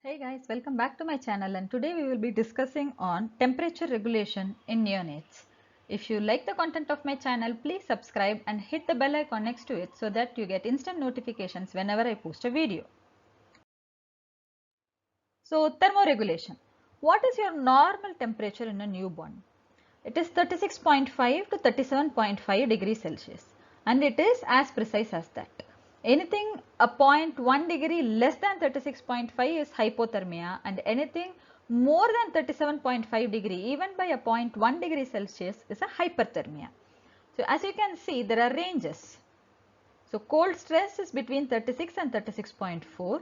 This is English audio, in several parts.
Hey guys, welcome back to my channel, and today we will be discussing on temperature regulation in neonates. If you like the content of my channel, please subscribe and hit the bell icon next to it so that you get instant notifications whenever I post a video. So thermoregulation. What is your normal temperature in a newborn? It is 36.5 to 37.5 degrees Celsius, and it is as precise as that. Anything a 0.1 degree less than 36.5 is hypothermia, and anything more than 37.5 degree even by a 0.1 degree Celsius is a hyperthermia. So as you can see, there are ranges. So cold stress is between 36 and 36.4,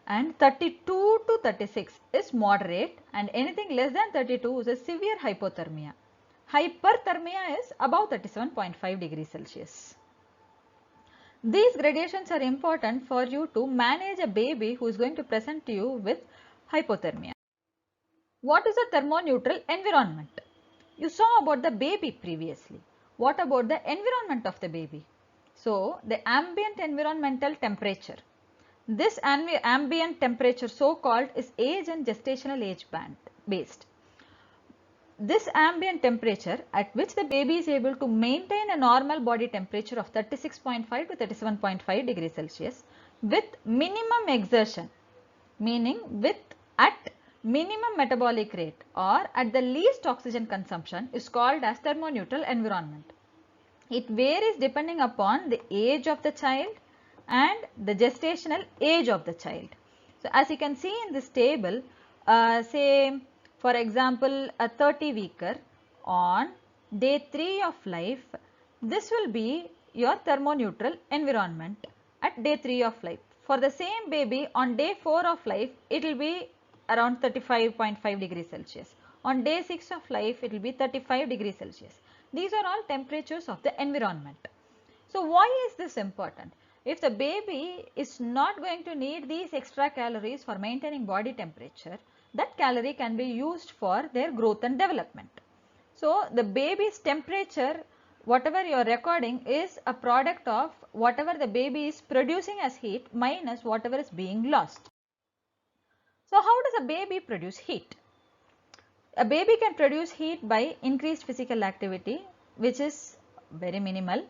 and 32 to 36 is moderate, and anything less than 32 is a severe hypothermia. Hyperthermia is above 37.5 degrees Celsius. These gradations are important for you to manage a baby who is going to present to you with hypothermia. What is a thermoneutral environment? You saw about the baby previously. What about the environment of the baby? So, the ambient environmental temperature. This ambient temperature, so called, is age and gestational age band based. This ambient temperature at which the baby is able to maintain a normal body temperature of 36.5 to 37.5 degrees Celsius with minimum exertion, meaning with at minimum metabolic rate or at the least oxygen consumption, is called as thermoneutral environment. It varies depending upon the age of the child and the gestational age of the child. So as you can see in this table, say for example a 30 weeker on day 3 of life, this will be your thermoneutral environment at day 3 of life. For the same baby on day 4 of life, it will be around 35.5 degrees Celsius. On day 6 of life, it will be 35 degrees Celsius. These are all temperatures of the environment. So why is this important? If the baby is not going to need these extra calories for maintaining body temperature, that calorie can be used for their growth and development. So the baby's temperature, whatever you are recording, is a product of whatever the baby is producing as heat minus whatever is being lost. So how does a baby produce heat? A baby can produce heat by increased physical activity, which is very minimal.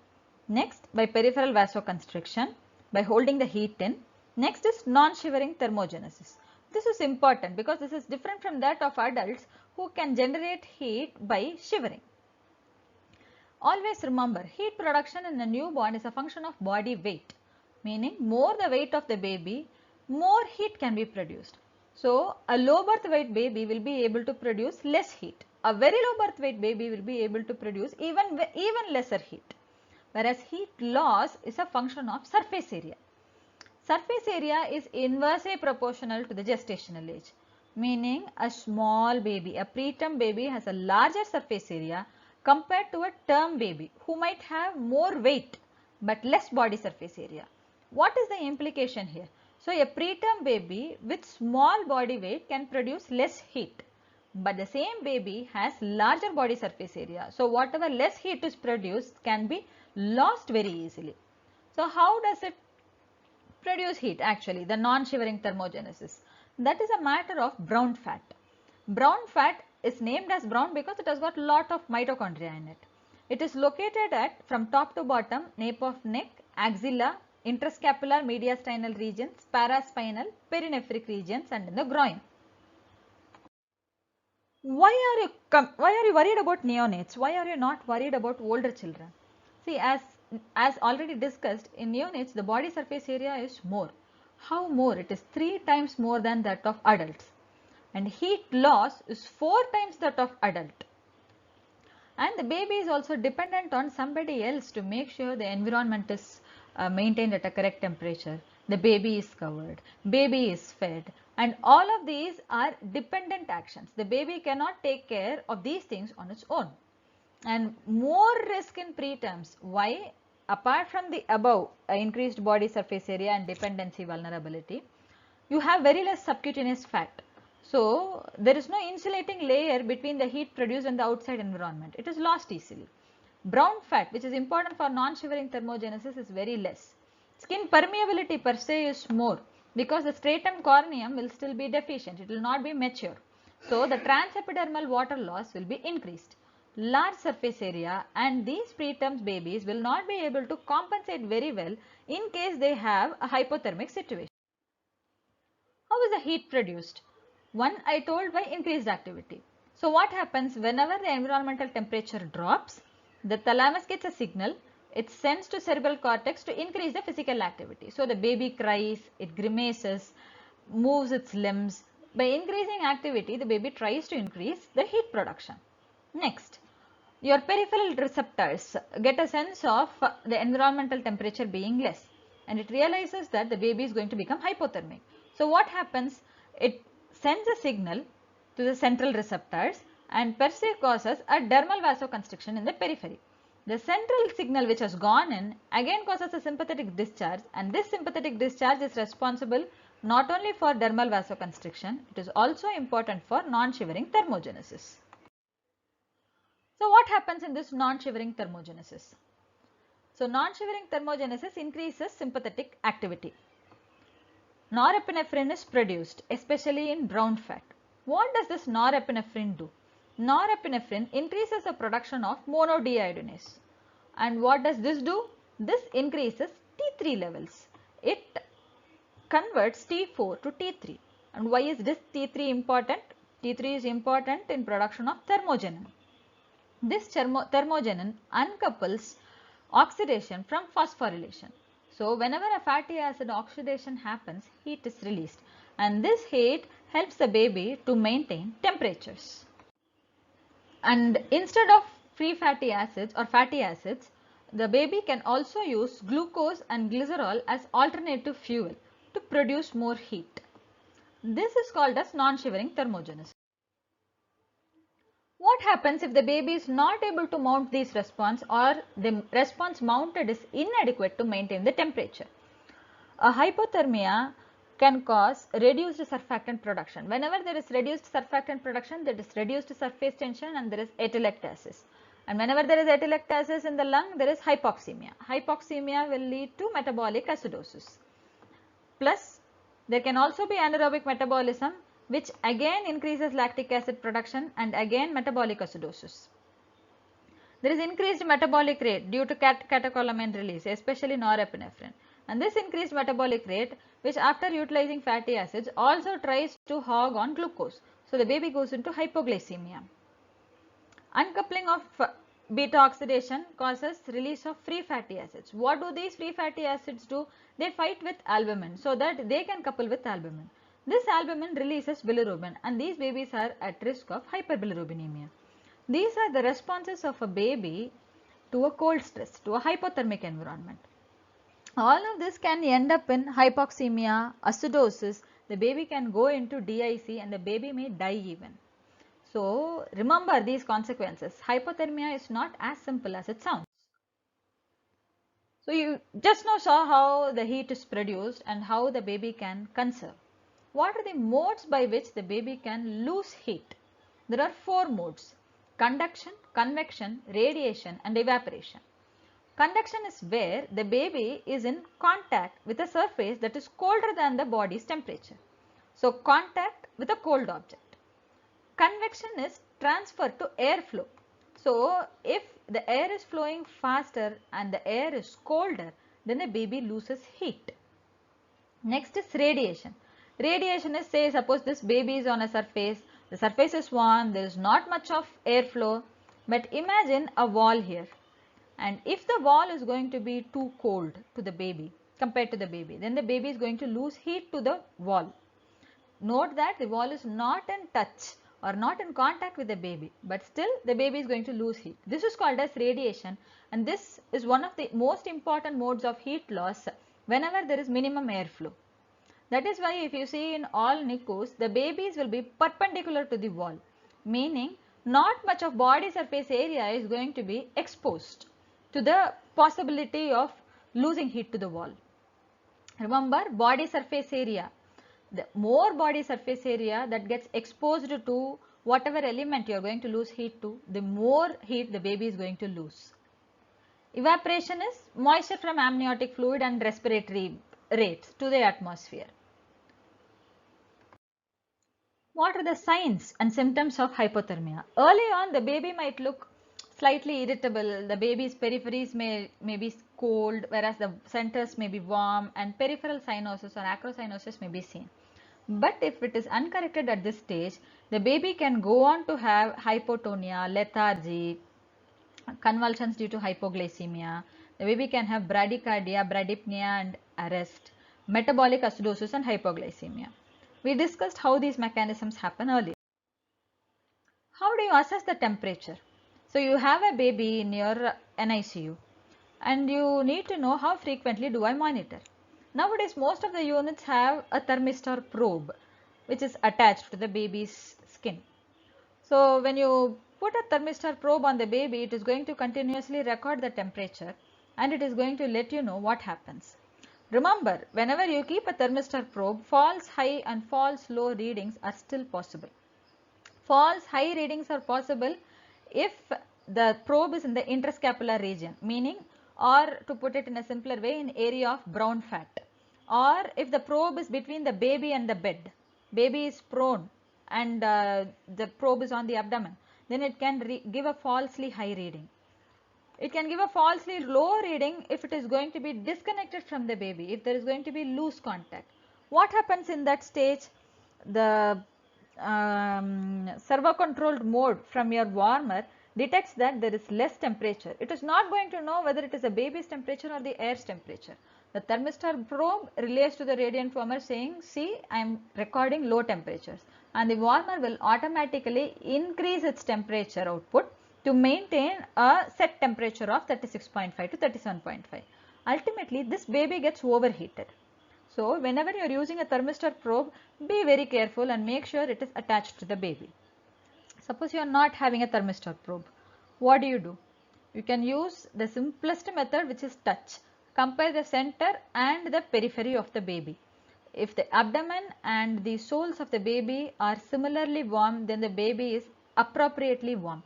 Next, by peripheral vasoconstriction, by holding the heat in. Next is non-shivering thermogenesis. This is important because this is different from that of adults who can generate heat by shivering. Always remember, heat production in a newborn is a function of body weight, meaning more the weight of the baby, more heat can be produced. So, a low birth weight baby will be able to produce less heat. A very low birth weight baby will be able to produce even lesser heat. Whereas heat loss is a function of surface area. Surface area is inversely proportional to the gestational age, meaning a small baby, a preterm baby has a larger surface area compared to a term baby who might have more weight but less body surface area. What is the implication here? So, a preterm baby with small body weight can produce less heat, but the same baby has larger body surface area. So, whatever less heat is produced can be lost very easily. So, how does it produce heat? Actually, the non-shivering thermogenesis, that is a matter of brown fat. Brown fat is named as brown because it has got lot of mitochondria in it. It is located at from top to bottom, nape of neck, axilla, interscapular mediastinal regions, paraspinal, perinephric regions, and in the groin. Why are you worried about neonates? Why are you not worried about older children? See, as already discussed, in neonates the body surface area is more. How more? It is 3 times more than that of adults, and heat loss is 4 times that of adult. And the baby is also dependent on somebody else to make sure the environment is maintained at a correct temperature. The baby is covered, baby is fed, and all of these are dependent actions. The baby cannot take care of these things on its own. And more risk in preterms. Why? Apart from the above increased body surface area and dependency vulnerability, you have very less subcutaneous fat. So, there is no insulating layer between the heat produced and the outside environment. It is lost easily. Brown fat, which is important for non-shivering thermogenesis, is very less. Skin permeability per se is more. because the stratum corneum will still be deficient, it will not be mature. So the transepidermal water loss will be increased. Large surface area, and these preterm babies will not be able to compensate very well in case they have a hypothermic situation. How is the heat produced? One, I told, by increased activity. So what happens whenever the environmental temperature drops? The thalamus gets a signal, it sends to cerebral cortex to increase the physical activity. So the baby cries, it grimaces, moves its limbs. By increasing activity, the baby tries to increase the heat production. Next, your peripheral receptors get a sense of the environmental temperature being less, and it realizes that the baby is going to become hypothermic. So what happens? It sends a signal to the central receptors and per se causes a dermal vasoconstriction in the periphery. The central signal which has gone in again causes a sympathetic discharge, and this sympathetic discharge is responsible not only for dermal vasoconstriction, it is also important for non-shivering thermogenesis. So what happens in this non-shivering thermogenesis? So non-shivering thermogenesis increases sympathetic activity. Norepinephrine is produced, especially in brown fat. What does this norepinephrine do? Norepinephrine increases the production of monodeiodinase. And what does this do? This increases T3 levels. It converts T4 to T3. And why is this T3 important? T3 is important in production of thermogenin. This thermogenin uncouples oxidation from phosphorylation. So whenever a fatty acid oxidation happens, heat is released, and this heat helps the baby to maintain temperatures. And instead of free fatty acids or fatty acids, the baby can also use glucose and glycerol as alternative fuel to produce more heat. This is called as non-shivering thermogenesis. What happens if the baby is not able to mount this response, or the response mounted is inadequate to maintain the temperature? A hypothermia can cause reduced surfactant production. Whenever there is reduced surfactant production, there is reduced surface tension and there is atelectasis. And whenever there is atelectasis in the lung, there is hypoxemia. Hypoxemia will lead to metabolic acidosis. Plus, there can also be anaerobic metabolism, which again increases lactic acid production and again metabolic acidosis. There is increased metabolic rate due to catecholamine release, especially norepinephrine. And this increased metabolic rate, which after utilizing fatty acids also tries to hog on glucose. So the baby goes into hypoglycemia. Uncoupling of beta oxidation causes release of free fatty acids. What do these free fatty acids do? They fight with albumin so that they can couple with albumin. This albumin releases bilirubin, and these babies are at risk of hyperbilirubinemia. These are the responses of a baby to a cold stress, to a hypothermic environment. All of this can end up in hypoxemia, acidosis. The baby can go into DIC and the baby may die even. So remember these consequences. Hypothermia is not as simple as it sounds. So you just now saw how the heat is produced and how the baby can conserve. What are the modes by which the baby can lose heat? There are 4 modes: conduction, convection, radiation and evaporation. Conduction is where the baby is in contact with a surface that is colder than the body's temperature. So contact with a cold object. Convection is transfer to airflow. So if the air is flowing faster and the air is colder, then the baby loses heat. Next is radiation. Radiation is, say, suppose this baby is on a surface, the surface is warm, there is not much of airflow, but imagine a wall here. And if the wall is going to be too cold to the baby compared to the baby, then the baby is going to lose heat to the wall. Note that the wall is not in touch or not in contact with the baby, but still the baby is going to lose heat. This is called as radiation, and this is one of the most important modes of heat loss whenever there is minimum airflow. That is why if you see in all NICUs, the babies will be perpendicular to the wall, meaning not much of body surface area is going to be exposed to the possibility of losing heat to the wall. Remember, body surface area. The more body surface area that gets exposed to whatever element you are going to lose heat to, the more heat the baby is going to lose. Evaporation is moisture from amniotic fluid and respiratory rates to the atmosphere. What are the signs and symptoms of hypothermia? Early on, the baby might look slightly irritable. The baby's peripheries may be cold, whereas the centers may be warm, and peripheral cyanosis or acrocyanosis may be seen. But if it is uncorrected at this stage, the baby can go on to have hypotonia, lethargy, convulsions due to hypoglycemia. The baby can have bradycardia, bradypnea and arrest, metabolic acidosis and hypoglycemia. We discussed how these mechanisms happen earlier. How do you assess the temperature? So you have a baby in your NICU and you need to know how frequently do I monitor. Nowadays most of the units have a thermistor probe which is attached to the baby's skin. So when you put a thermistor probe on the baby, it is going to continuously record the temperature and it is going to let you know what happens. Remember, whenever you keep a thermistor probe, false high and false low readings are still possible. False high readings are possible if the probe is in the interscapular region, meaning, or to put it in a simpler way, in area of brown fat, or if the probe is between the baby and the bed, baby is prone and the probe is on the abdomen, then it can give a falsely high reading. It can give a falsely low reading if it is going to be disconnected from the baby, if there is going to be loose contact. What happens in that stage? The servo controlled mode from your warmer detects that there is less temperature. It is not going to know whether it is a baby's temperature or the air's temperature. The thermistor probe relays to the radiant warmer saying, see, I am recording low temperatures, and the warmer will automatically increase its temperature output to maintain a set temperature of 36.5 to 37.5. Ultimately, this baby gets overheated. So, whenever you are using a thermistor probe, be very careful and make sure it is attached to the baby. Suppose you are not having a thermistor probe. What do? You can use the simplest method, which is touch. Compare the center and the periphery of the baby. If the abdomen and the soles of the baby are similarly warm, then the baby is appropriately warm.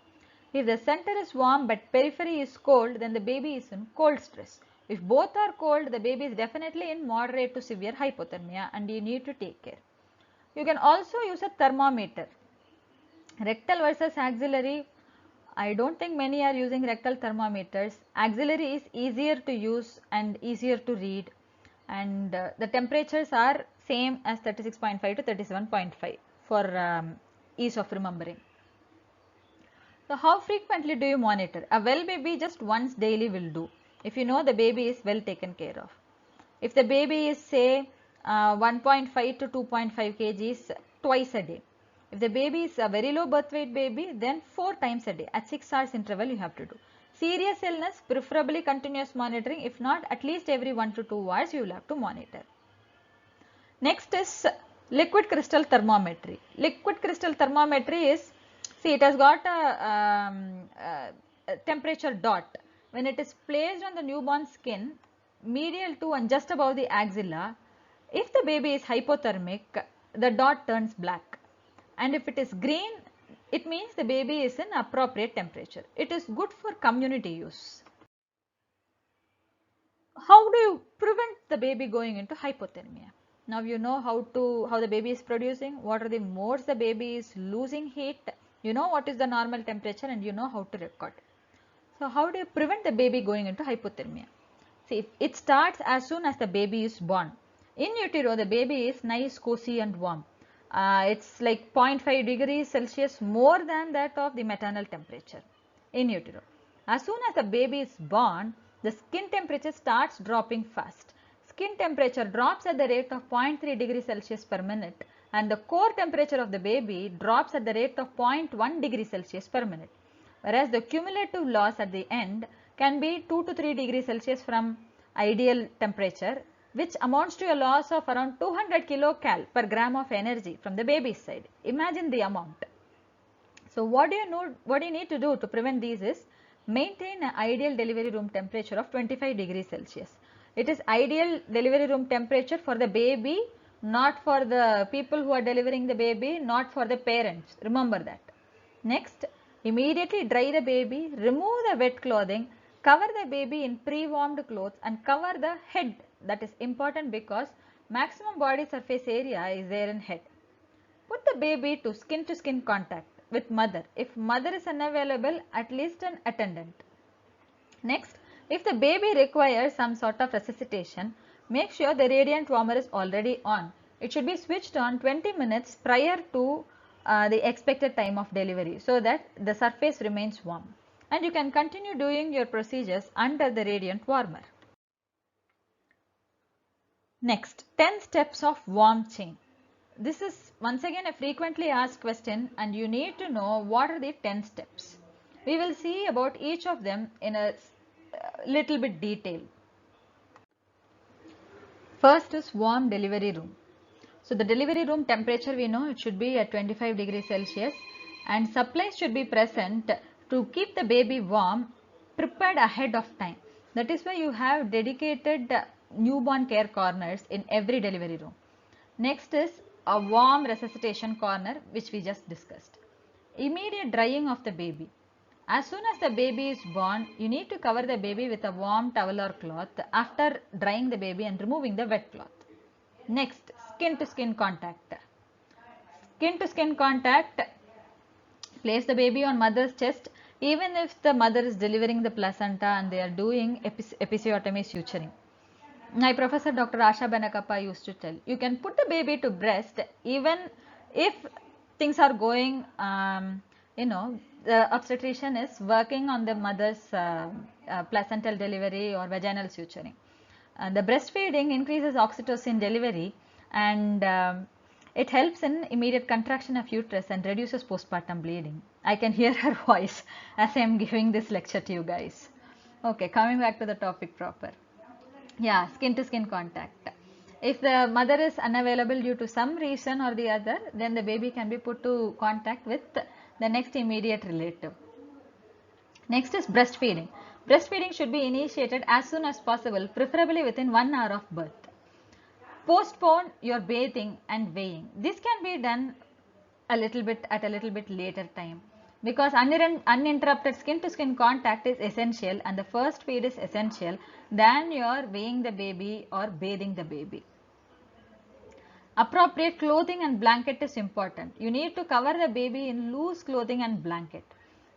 If the center is warm but periphery is cold, then the baby is in cold stress. If both are cold, the baby is definitely in moderate to severe hypothermia and you need to take care. You can also use a thermometer. Rectal versus axillary, I don't think many are using rectal thermometers. Axillary is easier to use and easier to read, and the temperatures are same as 36.5 to 37.5 for ease of remembering. So how frequently do you monitor? A well baby just once daily will do, if you know the baby is well taken care of. If the baby is say 1.5 to 2.5 kgs, twice a day. If the baby is a very low birth weight baby, then 4 times a day at 6 hours interval you have to do. Serious illness, preferably continuous monitoring. If not, at least every 1 to 2 hours you will have to monitor. Next is liquid crystal thermometry. Liquid crystal thermometry is, see, it has got a temperature dot. When it is placed on the newborn skin, medial to and just above the axilla, if the baby is hypothermic, the dot turns black. And if it is green, it means the baby is in appropriate temperature. It is good for community use. How do you prevent the baby going into hypothermia? Now you know how the baby is producing, what are the modes the baby is losing heat, you know what is the normal temperature, and you know how to record. So how do you prevent the baby going into hypothermia? See, it starts as soon as the baby is born. In utero, the baby is nice, cozy and warm. It's like 0.5 degrees Celsius more than that of the maternal temperature in utero. As soon as the baby is born, the skin temperature starts dropping fast. Skin temperature drops at the rate of 0.3 degrees Celsius per minute and the core temperature of the baby drops at the rate of 0.1 degrees Celsius per minute. Whereas the cumulative loss at the end can be 2 to 3 degrees Celsius from ideal temperature, which amounts to a loss of around 200 kilocal per gram of energy from the baby's side. Imagine the amount. So what do you need to do to prevent these is maintain an ideal delivery room temperature of 25 degrees Celsius. It is ideal delivery room temperature for the baby, not for the people who are delivering the baby, not for the parents. Remember that. Next, immediately dry the baby, remove the wet clothing, cover the baby in pre-warmed clothes and cover the head. That is important because maximum body surface area is there in head. Put the baby to skin contact with mother. If mother is unavailable, at least an attendant. Next, if the baby requires some sort of resuscitation, make sure the radiant warmer is already on. It should be switched on 20 minutes prior to the expected time of delivery so that the surface remains warm. And you can continue doing your procedures under the radiant warmer. Next, 10 steps of warm chain. This is once again a frequently asked question and you need to know what are the 10 steps. We will see about each of them in a little bit detail. First is warm delivery room. So the delivery room temperature, we know it should be at 25 degrees Celsius and supplies should be present to keep the baby warm, prepared ahead of time. That is why you have dedicated newborn care corners in every delivery room. Next is a warm resuscitation corner, which we just discussed. Immediate drying of the baby. As soon as the baby is born, you need to cover the baby with a warm towel or cloth after drying the baby and removing the wet cloth. Next, skin to skin contact. Skin to skin contact, place the baby on mother's chest even if the mother is delivering the placenta and they are doing episiotomy suturing. My professor Dr. Asha Benakappa used to tell, you can put the baby to breast even if things are going, the obstetrician is working on the mother's placental delivery or vaginal suturing. The breastfeeding increases oxytocin delivery and it helps in immediate contraction of uterus and reduces postpartum bleeding. I can hear her voice as I am giving this lecture to you guys. Okay, coming back to the topic proper. Yeah, skin to skin contact. If the mother is unavailable due to some reason or the other, then the baby can be put to contact with the next immediate relative. Next is breastfeeding. Breastfeeding should be initiated as soon as possible, preferably within 1 hour of birth. Postpone your bathing and weighing. This can be done at a little bit later time because uninterrupted skin to skin contact is essential and the first feed is essential than your weighing the baby or bathing the baby. Appropriate clothing and blanket is important. You need to cover the baby in loose clothing and blanket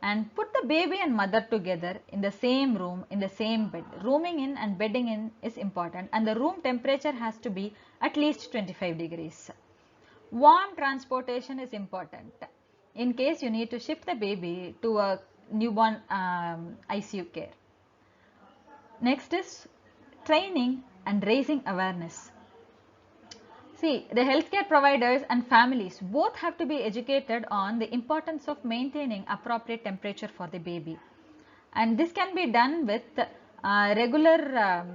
and put the baby and mother together in the same room, in the same bed. Rooming in and bedding in is important and the room temperature has to be at least 25 degrees. Warm transportation is important in case you need to shift the baby to a newborn ICU care. Next is training and raising awareness. See, the healthcare providers and families both have to be educated on the importance of maintaining appropriate temperature for the baby. And this can be done with regular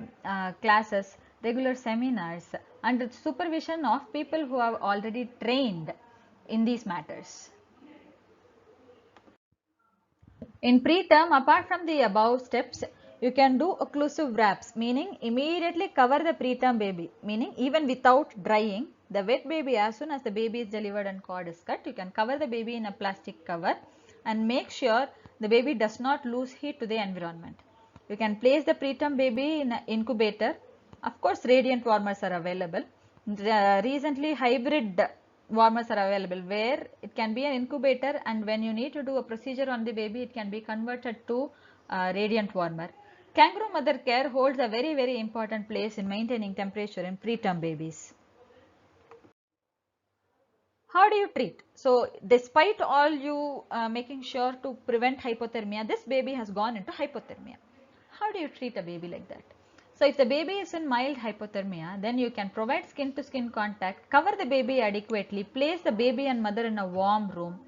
classes, regular seminars under the supervision of people who have already trained in these matters. In preterm, apart from the above steps, you can do occlusive wraps, meaning immediately cover the preterm baby, meaning even without drying the wet baby. As soon as the baby is delivered and cord is cut, you can cover the baby in a plastic cover and make sure the baby does not lose heat to the environment. You can place the preterm baby in an incubator. Of course, radiant warmers are available. Recently, hybrid warmers are available where it can be an incubator and when you need to do a procedure on the baby, it can be converted to radiant warmer. Kangaroo mother care holds a very important place in maintaining temperature in preterm babies. How do you treat? So despite all you making sure to prevent hypothermia, this baby has gone into hypothermia. How do you treat a baby like that? So if the baby is in mild hypothermia, then you can provide skin to skin contact, cover the baby adequately, place the baby and mother in a warm room.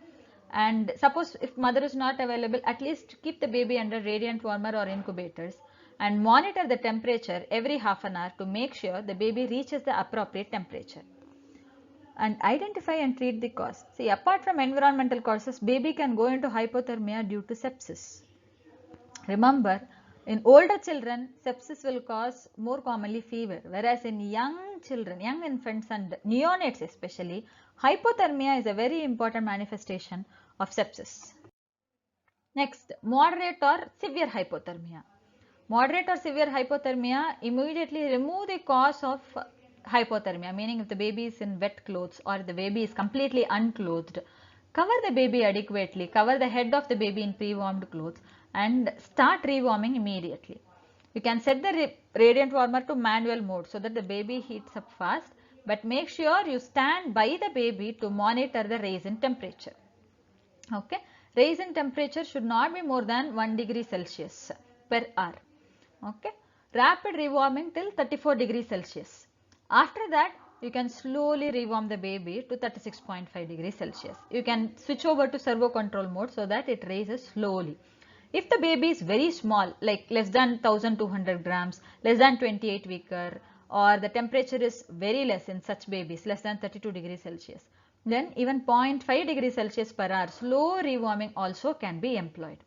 And suppose if mother is not available, at least keep the baby under radiant warmer or incubators and monitor the temperature every half an hour to make sure the baby reaches the appropriate temperature. And identify and treat the cause. See, apart from environmental causes, baby can go into hypothermia due to sepsis. Remember, in older children, sepsis will cause more commonly fever, whereas in young children, young infants and neonates especially, hypothermia is a very important manifestation of sepsis. Next, moderate or severe hypothermia. Moderate or severe hypothermia, immediately remove the cause of hypothermia, meaning if the baby is in wet clothes or the baby is completely unclothed, cover the baby adequately, cover the head of the baby in pre-warmed clothes and start rewarming immediately. You can set the radiant warmer to manual mode so that the baby heats up fast, but make sure you stand by the baby to monitor the rise in temperature. Okay, rise in temperature should not be more than 1 degree Celsius per hour. Okay, rapid rewarming till 34 degrees Celsius. After that, you can slowly rewarm the baby to 36.5 degrees Celsius. You can switch over to servo control mode so that it raises slowly. If the baby is very small, like less than 1200 grams, less than 28 weeker, or the temperature is very less in such babies, less than 32 degrees Celsius, then even 0.5 degrees Celsius per hour slow rewarming also can be employed.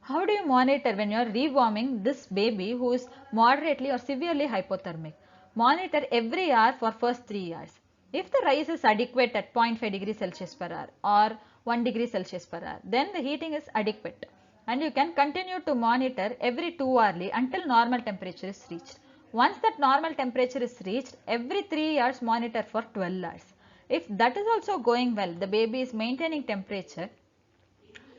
How do you monitor when you are rewarming this baby who is moderately or severely hypothermic? Monitor every hour for first 3 hours. If the rise is adequate at 0.5 degrees Celsius per hour or 1 degree Celsius per hour, then the heating is adequate and you can continue to monitor every 2 hourly until normal temperature is reached. Once that normal temperature is reached, every 3 hours monitor for 12 hours. If that is also going well, the baby is maintaining temperature,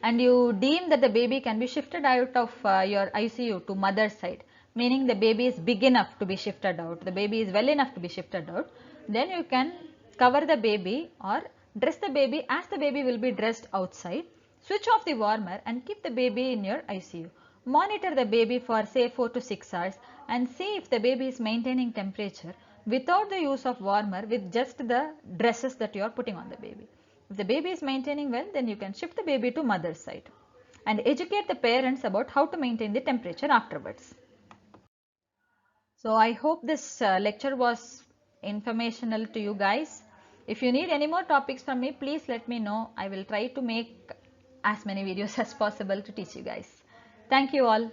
and you deem that the baby can be shifted out of your ICU to mother's side, meaning the baby is big enough to be shifted out, the baby is well enough to be shifted out, then you can cover the baby or dress the baby as the baby will be dressed outside, switch off the warmer and keep the baby in your ICU. Monitor the baby for say 4 to 6 hours and see if the baby is maintaining temperature without the use of warmer with just the dresses that you are putting on the baby. If the baby is maintaining well, then you can shift the baby to mother's side and educate the parents about how to maintain the temperature afterwards. So I hope this lecture was informational to you guys. If you need any more topics from me, please let me know. I will try to make as many videos as possible to teach you guys. Thank you all.